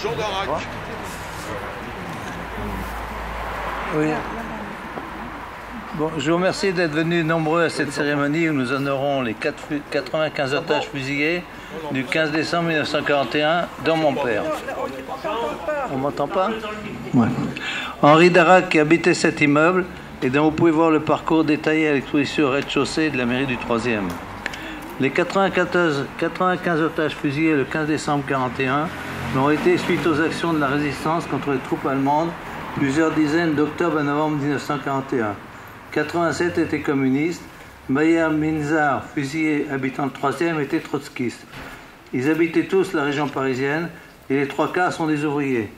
Jean d'Arac. Oui. Bon, je vous remercie d'être venus nombreux à cette cérémonie où nous honorons les 95 otages fusillés du 15 décembre 1941, dont mon père. On m'entend pas? Ouais. Henri d'Arac qui habitait cet immeuble et dont vous pouvez voir le parcours détaillé à l'exposition au rez-de-chaussée de la mairie du 3e. Les 95 otages fusillés le 15 décembre 1941 ont été suite aux actions de la résistance contre les troupes allemandes plusieurs dizaines d'octobre à novembre 1941. 87 étaient communistes. Meyer Minzar, fusillé habitant le 3e, était trotskiste. Ils habitaient tous la région parisienne et les 3/4 sont des ouvriers.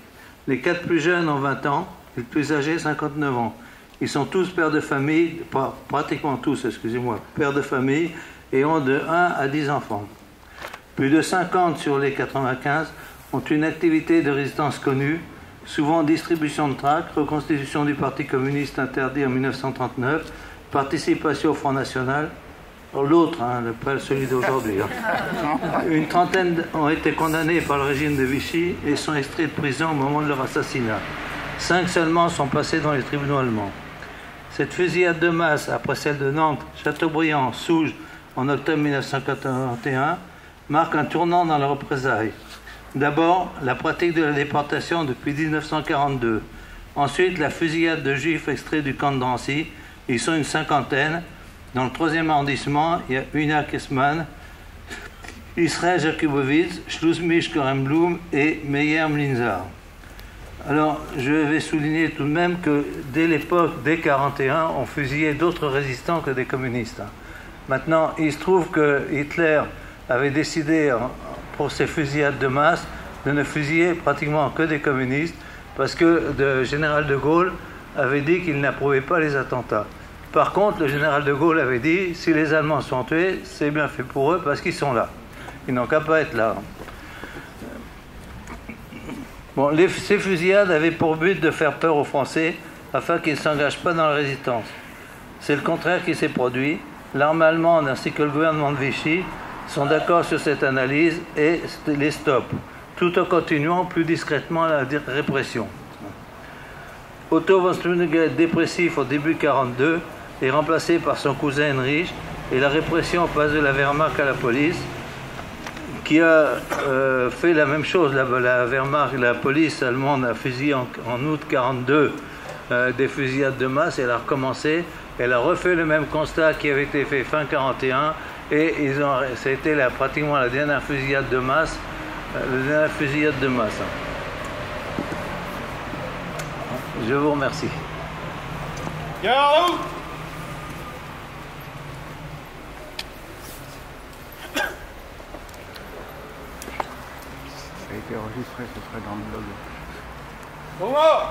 Les 4 plus jeunes ont 20 ans, les plus âgés 59 ans. Ils sont tous pères de famille, pratiquement tous, excusez-moi, pères de famille et ont de 1 à 10 enfants. Plus de 50 sur les 95 ont une activité de résistance connue, souvent distribution de tracts, reconstitution du Parti communiste interdit en 1939, participation au Front National, l'autre, pas celui d'aujourd'hui. Une trentaine ont été condamnés par le régime de Vichy et sont extraits de prison au moment de leur assassinat. 5 seulement sont passés dans les tribunaux allemands. Cette fusillade de masse, après celle de Nantes, Châteaubriand, Souges, en octobre 1941, marque un tournant dans la représailles. D'abord, la pratique de la déportation depuis 1942. Ensuite, la fusillade de juifs extraits du camp de Drancy. Ils sont une cinquantaine. Dans le 3e arrondissement, il y a Una Kessmann, Israël Jakubowicz, Schlusmich Kornblum et Meyer Minzar. Alors, je vais souligner tout de même que dès l'époque, dès 1941, on fusillait d'autres résistants que des communistes. Maintenant, il se trouve que Hitler avait décidé, pour ces fusillades de masse, de ne fusiller pratiquement que des communistes, parce que le général de Gaulle avait dit qu'il n'approuvait pas les attentats. Par contre, le général de Gaulle avait dit, si les Allemands sont tués, c'est bien fait pour eux, parce qu'ils sont là. Ils n'ont qu'à pas être là. Bon, ces fusillades avaient pour but de faire peur aux Français, afin qu'ils ne s'engagent pas dans la résistance. C'est le contraire qui s'est produit. L'armée allemande ainsi que le gouvernement de Vichy sont d'accord sur cette analyse et les stoppent, tout en continuant plus discrètement la répression. Otto von Struminger, dépressif au début 1942, est remplacé par son cousin Heinrich et la répression passe de la Wehrmacht à la police, qui a fait la même chose. La Wehrmacht, la police allemande a fusillé en août 1942 des fusillades de masse et elle a recommencé. Elle a refait le même constat qui avait été fait fin 1941 et ça a été pratiquement la dernière fusillade de masse. Je vous remercie. Garde! Ça a été enregistré, ce serait dans le blog. Comment?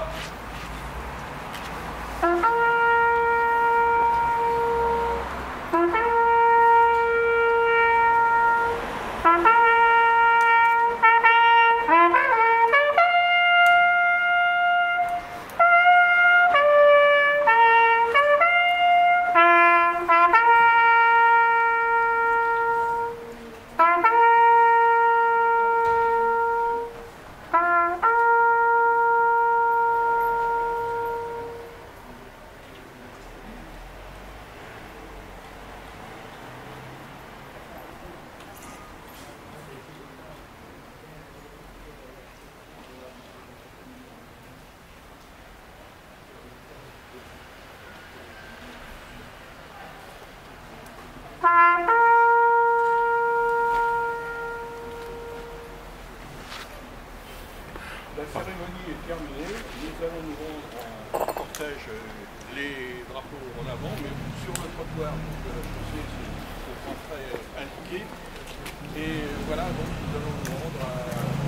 La cérémonie est terminée. Nous allons nous rendre en cortège, les drapeaux en avant, mais sur le trottoir de la chaussée, c'est très indiqué. Et voilà, donc nous allons nous rendre à